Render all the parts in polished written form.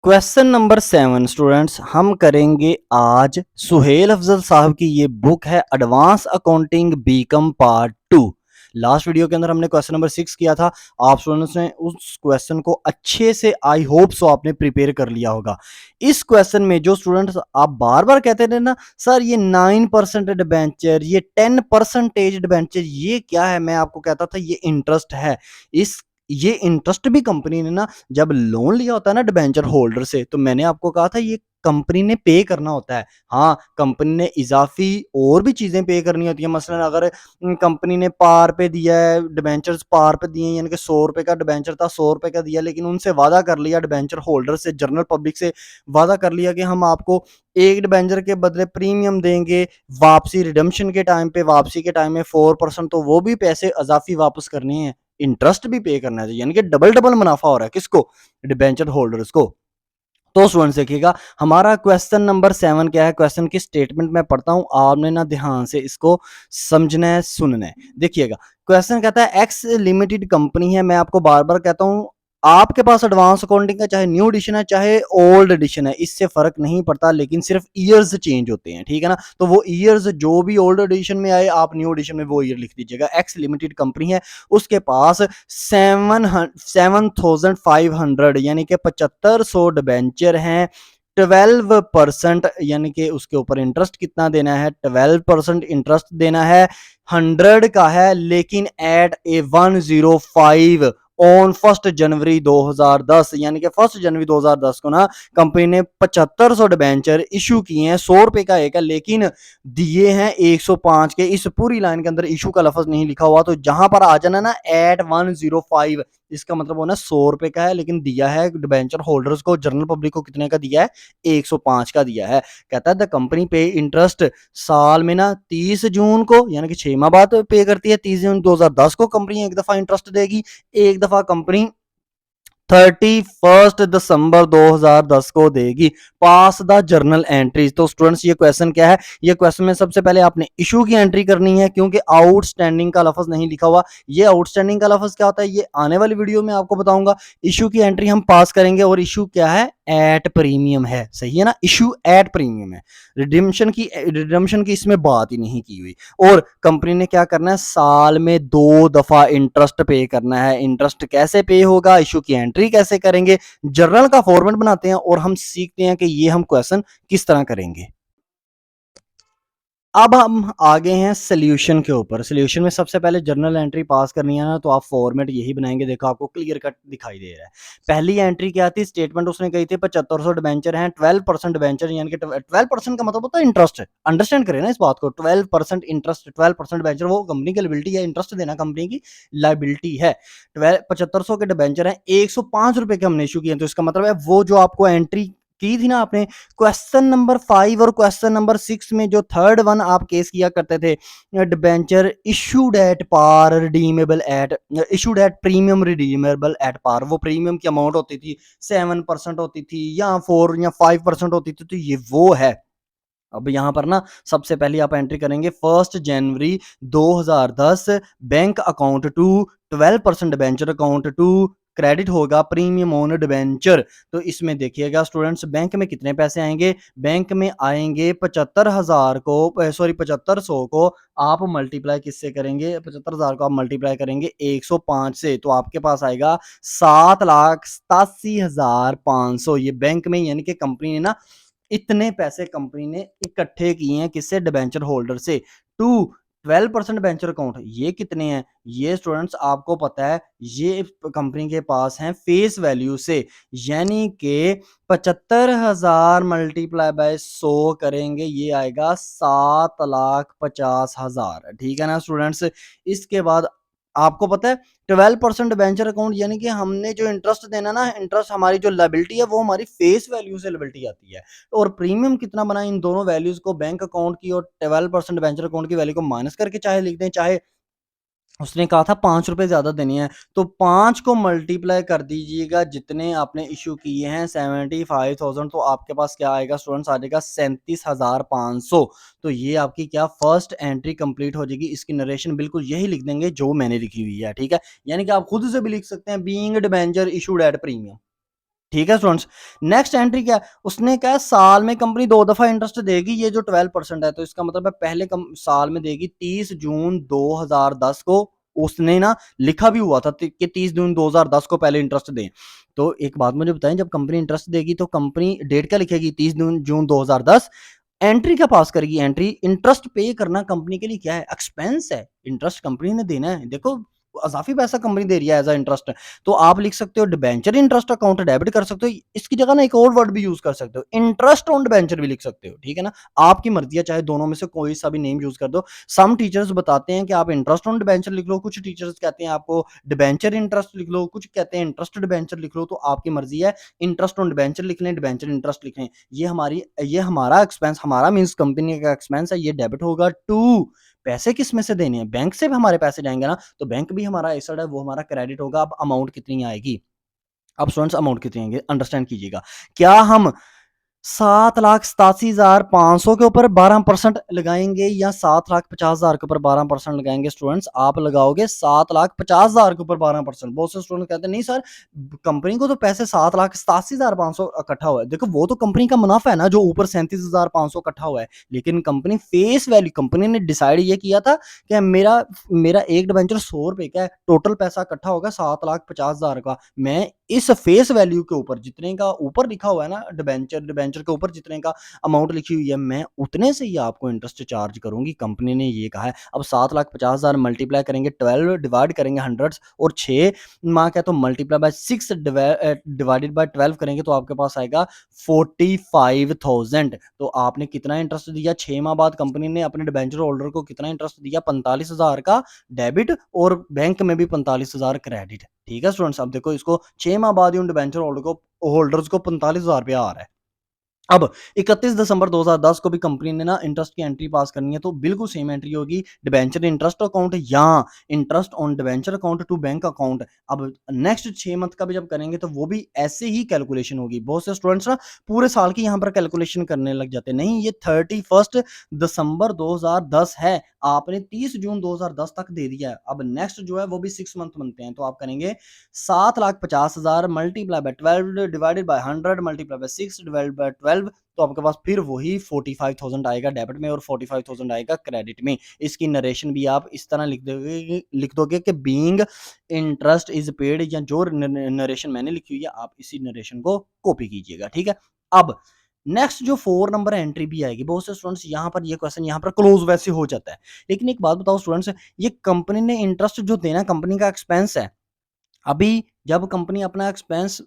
Question number 7 students हम करेंगे आज सुहेल अफजल साहब की ये बुक है advance accounting BCom part 2। Last video के अंदर हमने क्वेश्चन नंबर 6 किया था। आप स्टूडेंट्स ने उस क्वेश्चन को अच्छे से आई होप सो आपने प्रिपेयर कर लिया होगा। इस क्वेश्चन में जो स्टूडेंट्स आप बार बार कहते थे ना सर ये 9% डिबेंचर, ये 10% डिबेंचर, ये क्या है, मैं आपको कहता था ये इंटरेस्ट है। इस ये इंटरेस्ट भी कंपनी ने ना जब लोन लिया होता है ना डिबेंचर होल्डर से, तो मैंने आपको कहा था ये कंपनी ने पे करना होता है। हाँ, कंपनी ने इजाफी और भी चीजें पे करनी होती है। मसलन अगर कंपनी ने पार पे दिया है, डिबेंचर्स पार पे दिए, यानी कि 100 रुपए का डिबेंचर था, 100 रुपए का दिया, लेकिन उनसे वादा कर लिया डिबेंचर होल्डर से, जनरल पब्लिक से वादा कर लिया कि हम आपको एक डिबेंचर के बदले प्रीमियम देंगे, वापसी रिडम्पशन के टाइम पे, वापसी के टाइम में 4%, तो वो भी पैसे इजाफी वापस करने हैं, इंटरेस्ट भी पे करना है, यानी कि डबल डबल मुनाफा हो रहा है किसको, डिबेंचर होल्डर्स को। तो स्टूडेंट्स देखिएगा हमारा क्वेश्चन नंबर 7 क्या है। क्वेश्चन की स्टेटमेंट मैं पढ़ता हूं, आपने ना ध्यान से इसको समझना है, सुनना है। देखिएगा क्वेश्चन कहता है एक्स लिमिटेड कंपनी है। मैं आपको बार बार कहता हूं आपके पास एडवांस अकाउंटिंग का चाहे न्यू एडिशन है चाहे ओल्ड एडिशन है, इससे फर्क नहीं पड़ता, लेकिन सिर्फ ईयर्स चेंज होते हैं, ठीक है ना। तो वो ईयर्स जो भी ओल्ड एडिशन में आए आप न्यू एडिशन में वो ईयर लिख दीजिएगा। एक्स लिमिटेड कंपनी है, उसके पास 7,500 यानी कि 7500 डिबेंचर हैं। 12% यानी कि उसके ऊपर इंटरेस्ट कितना देना है, 12% इंटरेस्ट देना है। 100 का है, लेकिन एट ए 105 ऑन 1 जनवरी 2010, यानी कि 1 जनवरी 2010 को ना कंपनी ने 7500 डिबेंचर इशू किए हैं। 100 रुपए का एक है, लेकिन दिए हैं 105 के। इस पूरी लाइन के अंदर इशू का लफ्ज नहीं लिखा हुआ, तो जहां पर आ जाना ना एट 105, इसका मतलब होना 100 रुपए का है, लेकिन दिया है डिबेंचर होल्डर्स को, जनरल पब्लिक को कितने का दिया है, 105 का दिया है। कहता है द कंपनी पे इंटरेस्ट साल में ना 30 जून को, यानी कि 6 माह बाद पे करती है। 30 जून 2010 को कंपनी एक दफा इंटरेस्ट देगी, एक दफा कंपनी 31 दिसंबर 2010 को देगी। पास द जर्नल एंट्रीज। तो स्टूडेंट्स ये क्वेश्चन क्या है, ये क्वेश्चन में सबसे पहले आपने इशू की एंट्री करनी है, क्योंकि आउटस्टैंडिंग का लफ्ज नहीं लिखा हुआ। ये आउटस्टैंडिंग का लफ्ज क्या होता है ये आने वाली वीडियो में आपको बताऊंगा। इशू की एंट्री हम पास करेंगे, और इशू क्या है, एट प्रीमियम है, सही है ना, इशू एट प्रीमियम है। रिडम्पशन की इसमें बात ही नहीं की हुई। और कंपनी ने क्या करना है, साल में 2 दफा इंटरेस्ट पे करना है। इंटरेस्ट कैसे पे होगा, इशू की एंट्री कैसे करेंगे, जर्नल का फॉर्मेट बनाते हैं और हम सीखते हैं कि ये हम क्वेश्चन किस तरह करेंगे। अब हम आगे हैं सोल्यूशन के ऊपर। सोल्यूशन में सबसे पहले जर्नल एंट्री पास करनी है ना, तो आप फॉर्मेट यही बनाएंगे। देखो आपको क्लियर कट दिखाई दे रहा है। पहली एंट्री क्या थी, स्टेटमेंट उसने कही थी 7500 डिबेंचर हैं, 12% डिबेंचर, यानी कि 12% का मतलब होता है इंटरेस्ट। अंडरस्टैंड करें ना इस बात को, 12% इंटरेस्ट, 12% डिबेंचर वो कंपनी की लायबिलिटी है, इंटरेस्ट देना कंपनी की लायबिलिटी है। 7500 के डिबेंचर हैं, 105 रुपए के हमने इशू किए, तो इसका मतलब है वो जो आपको एंट्री की थी ना आपने क्वेश्चन नंबर 5 और क्वेश्चन नंबर 6 में, जो थर्ड वन आप केस किया करते थे, debenture issued at par redeemable at, issued at premium redeemable at par, वो प्रीमियम की अमाउंट होती थी 7% होती थी, या 4 या 5% होती थी, तो ये वो है। अब यहां पर ना सबसे पहले आप एंट्री करेंगे 1 जनवरी 2010, bank account to 12% debenture account to credit होगा प्रीमियम ऑन डिबेंचर। तो इसमें देखिएगा स्टूडेंट्स बैंक में कितने पैसे आएंगे, बैंक में आएंगे 75,000 को, सॉरी 7500 को आप मल्टीप्लाई किससे करेंगे, 75,000 को आप मल्टीप्लाई करेंगे 105 से, तो आपके पास आएगा 7,87,500। ये बैंक में यानी कि कंपनी ने ना इतने पैसे कंपनी ने इकट्ठे किए हैं, किससे, डिबेंचर होल्डर से। टू 12% डिबेंचर अकाउंट, ये कितने हैं, ये स्टूडेंट्स आपको पता है ये कंपनी के पास हैं फेस वैल्यू से, यानी कि 75,000 मल्टीप्लाई बाय 100 करेंगे, ये आएगा 7,50,000, ठीक है ना स्टूडेंट्स। इसके बाद आपको पता है 12% डिबेंचर अकाउंट, यानी कि हमने जो इंटरेस्ट देना ना, इंटरेस्ट हमारी जो लायबिलिटी है वो हमारी फेस वैल्यू से लायबिलिटी आती है। और प्रीमियम कितना बना, इन दोनों वैल्यूज को, बैंक अकाउंट की और 12% डिबेंचर अकाउंट की वैल्यू को माइनस करके चाहे लिख दें, चाहे उसने कहा था 5 रुपए ज्यादा देने हैं, तो 5 को मल्टीप्लाई कर दीजिएगा जितने आपने इशू किए हैं 75,000, तो आपके पास क्या आएगा स्टूडेंट्स, आ जाएगा 37,500। तो ये आपकी क्या फर्स्ट एंट्री कंप्लीट हो जाएगी। इसकी नरेशन बिल्कुल यही लिख देंगे जो मैंने लिखी हुई है, ठीक है, यानी कि आप खुद से भी लिख सकते हैं being debenture issued at premium. ठीक है स्टूडेंट्स। नेक्स्ट एंट्री क्या है, उसने क्या है, साल में कंपनी 2 दफा इंटरेस्ट देगी, ये जो 12% है, तो इसका मतलब है पहले साल में देगी 30 जून 2010 को। उसने ना लिखा भी हुआ था कि 30 जून 2010 को पहले इंटरेस्ट दें। तो एक बात मुझे बताएं, जब कंपनी इंटरेस्ट देगी तो कंपनी डेट क्या लिखेगी, 30 जून 2010। एंट्री क्या पास करेगी, एंट्री इंटरेस्ट पे करना कंपनी के लिए क्या है, एक्सपेंस है। इंटरेस्ट कंपनी ने देना है, देखो अजाफी पैसा कंपनी दे रही है एज अ इंटरेस्ट। तो आप लिख सकते हो डिबेंचर इंटरेस्ट अकाउंट डेबिट कर सकते हो, इसकी जगह ना एक और वर्ड भी यूज कर सकते हो, इंटरेस्ट ऑन डिबेंचर भी लिख सकते हो, ठीक है ना। आपकी मर्जी है, चाहे दोनों में से कोई सा भी नेम यूज कर दो। सम टीचर्स बताते हैं कि आप इंटरेस्ट ऑन डिबेंचर लिख लो, कुछ टीचर्स कहते हैं आपको डिबेंचर इंटरेस्ट लिख लो, कुछ कहते हैं इंटरेस्ट डिबेंचर लिख लो, तो आपकी मर्जी है। इंटरेस्ट ऑन डिबेंचर लिख लें, डिबेंचर इंटरेस्ट लिख लें, ये हमारा एक्सपेंस, हमारा मींस कंपनी का एक्सपेंस है, ये डेबिट होगा टू। पैसे किस में से देने हैं, बैंक से भी हमारे पैसे जाएंगे ना, तो बैंक भी हमारा एसेट है, वो हमारा क्रेडिट होगा। अब अमाउंट कितनी आएगी, अब स्टूडेंट्स अमाउंट कितनी आएंगे अंडरस्टैंड कीजिएगा। क्या हम 7,87,500 के ऊपर 12% लगाएंगे या 7,50,000 के ऊपर 12% लगाएंगे। स्टूडेंट्स आप लगाओगे 7,50,000 के ऊपर 12%। बहुत से स्टूडेंट कहते हैं नहीं सर, कंपनी को तो पैसे 7,87,500 इकट्ठा हुआ है। देखो वो तो कंपनी का मुनाफा है ना, जो ऊपर 37,500 इकट्ठा हुआ है। लेकिन कंपनी फेस वैल्यू, कंपनी ने डिसाइड ये किया था कि मेरा मेरा एक डिबेंचर 100 रुपए का है, टोटल पैसा इकट्ठा होगा 7,50,000 का। मैं इस फेस वैल्यू के ऊपर, जितने का ऊपर लिखा हुआ है ना डिबेंचर, डिबेंचर के ऊपर जितने का अमाउंट लिखी हुई है, मैं उतने से ही आपको इंटरेस्ट चार्ज करूंगी, कंपनी ने ये कहा है। अब 7,50,000 मल्टीप्लाई करेंगे 12, डिवाइड करेंगे हंड्रेड्स और 6 माँ क्या, तो मल्टीप्लाई बाय 6 डिवाइडेड बाय 12 करेंगे तो आपके पास आएगा 45,000। तो आपने कितना इंटरेस्ट दिया, 6 माह बाद कंपनी ने अपने डिबेंचर होल्डर को कितना इंटरेस्ट दिया, 45,000 का डेबिट और बैंक में भी 45,000 क्रेडिट। ठीक है स्टूडेंट्स, अब देखो इसको 6 माह बाद ही उन डिबेंचर होल्डर्स को 45,000 रुपया आ रहा है। अब 31 दिसंबर 2010 को भी कंपनी ने ना इंटरेस्ट की एंट्री पास करनी है, तो बिल्कुल सेम एंट्री होगी, डिबेंचर इंटरेस्ट अकाउंट या interest on debenture account to bank account. अब नेक्स्ट 6 मंथ का भी जब करेंगे तो वो भी ऐसे ही कैलकुलेशन होगी। बहुत से स्टूडेंट्स ना पूरे साल की यहाँ पर कैलकुलेशन करने लग जाते हैं, नहीं ये 31 दिसंबर 2010 है, आपने 30 जून 2010 तक दे दिया है। अब नेक्स्ट जो है वो भी 6 मंथ बनते हैं, तो आप करेंगे 7,50,000 multiply by 12 divided by 100 multiply by 6 divided by 12, तो आपके पास फिर वही 45,000 आएगा डेबिट में और 45,000 आएगा क्रेडिट में। इसकी नरेशन भी आप इस तरह लिख दोगे कि बीइंग इंटरेस्ट इज पेड, या जो नरेशन मैंने लिखी हुई है आप इसी नरेशन को कॉपी कीजिएगा, ठीक है। अब नेक्स्ट जो 4 नंबर एंट्री भी आएगी, बहुत से स्टूडेंट्स यहाँ पर ये क्वेश्चन यहाँ पर क्लोज वैसे हो जाता है। लेकिन एक बात बताओ स्टूडेंट्स, ये कंपनी ने इंटरेस्ट जो देना कंपनी का एक्सपेंस है। अभी जब कंपनी अपना एक्सपेंस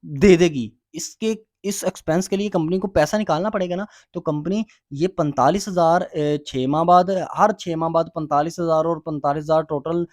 दे देगी, इसके इस एक्सपेंस के लिए कंपनी को पैसा निकालना पड़ेगा ना, तो कंपनी ये 45,000 6 माह बाद, हर 6 माह बाद 45,000 और 45,000 टोटल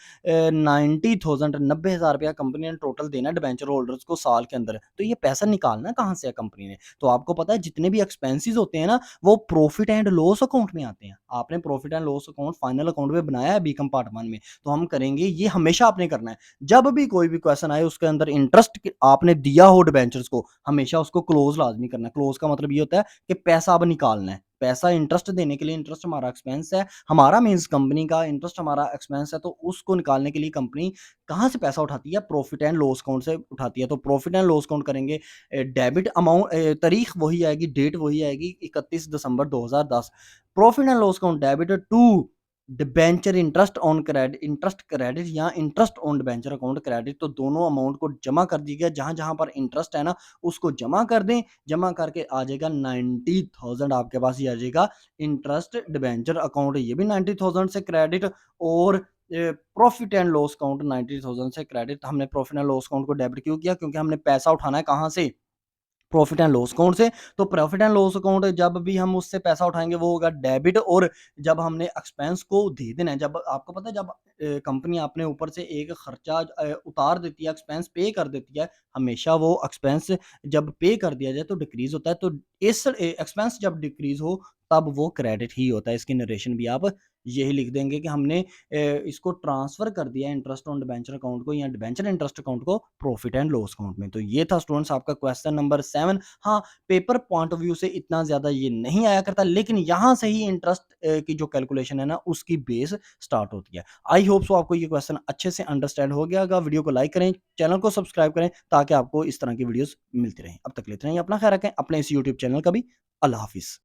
90,000 90,000 रुपया कंपनी ने टोटल देना है डिबेंचर होल्डर्स को साल के अंदर। तो ये पैसा निकालना कहाँ से है कंपनी ने? तो आपको पता है जितने भी एक्सपेंसेस होते हैं ना, वो प्रॉफिट एंड लॉस अकाउंट में आते हैं। आपने profit and loss account final account में बनाया है बीकॉम पार्ट 1 में, तो हम करेंगे, ये हमेशा आपने करना है। जब भी कोई भी क्वेश्चन आए उसके अंदर इंटरेस्ट आपने दिया हो डिबेंचर्स को, हमेशा उसको क्लोज लाजमी करना है। क्लोज का मतलब ये होता है कि पैसा अब निकालना है, पैसा इंटरेस्ट देने के लिए, इंटरेस्ट हमारा एक्सपेंस है, हमारा मींस कंपनी का इंटरेस्ट हमारा एक्सपेंस है, तो उसको निकालने के लिए कंपनी कहाँ से पैसा उठाती है, प्रॉफिट एंड लॉस अकाउंट से उठाती है। तो प्रॉफिट एंड लॉस अकाउंट करेंगे, डेबिट अमाउंट, तारीख वही आएगी, डेट वही आएगी 31 दिसंबर 2010। Profit and loss account debit to debenture interest on credit, interest credit या interest on debenture account credit, तो दोनों अमाउंट को जमा कर दीजिएगा, जहां जहां पर इंटरेस्ट है ना उसको जमा कर दें, जमा करके आ जाएगा 90,000 आपके पास ही आ जाएगा इंटरेस्ट डिबेंचर अकाउंट, ये भी 90,000 से क्रेडिट। और प्रॉफिट एंड लॉस अकाउंट 90,000 से क्रेडिट। हमने प्रॉफिट एंड लॉस अकाउंट को डेबिट क्यों किया, क्योंकि हमने पैसा उठाना है कहाँ से, प्रॉफिट एंड लॉस अकाउंट से। तो प्रॉफिट एंड लॉस अकाउंट जब भी हम उससे पैसा उठाएंगे वो होगा डेबिट, और जब हमने एक्सपेंस को दे देना है, जब आपको पता है जब कंपनी अपने ऊपर से एक खर्चा उतार देती है, एक्सपेंस पे कर देती है, हमेशा वो एक्सपेंस जब पे कर दिया जाए तो डिक्रीज होता है। तो इस एक्सपेंस जब डिक्रीज हो तब वो क्रेडिट ही होता है। इसकी नरेशन भी आप यही लिख देंगे कि हमने इसको ट्रांसफ़र कर दिया इंटरेस्ट ऑन डिबेंचर अकाउंट को या डिबेंचर इंटरेस्ट अकाउंट को प्रॉफिट एंड लॉस अकाउंट में। तो ये था स्टूडेंट्स आपका क्वेश्चन नंबर 7। हाँ, पेपर पॉइंट ऑफ व्यू से इतना ज़्यादा ये नहीं आया करता, लेकिन यहाँ से ही इंटरेस्ट की जो कैलकुलेशन है ना, उसकी बेस स्टार्ट होती है। आई होप सो आपको ये क्वेश्चन अच्छे से अंडरस्टैंड हो गया होगा। वीडियो को लाइक करें, चैनल को सब्सक्राइब करें ताकि आपको इस तरह की वीडियोज़ मिलती रहें। अब तक लेते रहें, अपना ख्याल रखें, अपने इस यूट्यूब चैनल का भी। अल्लाह हाफ़िज़।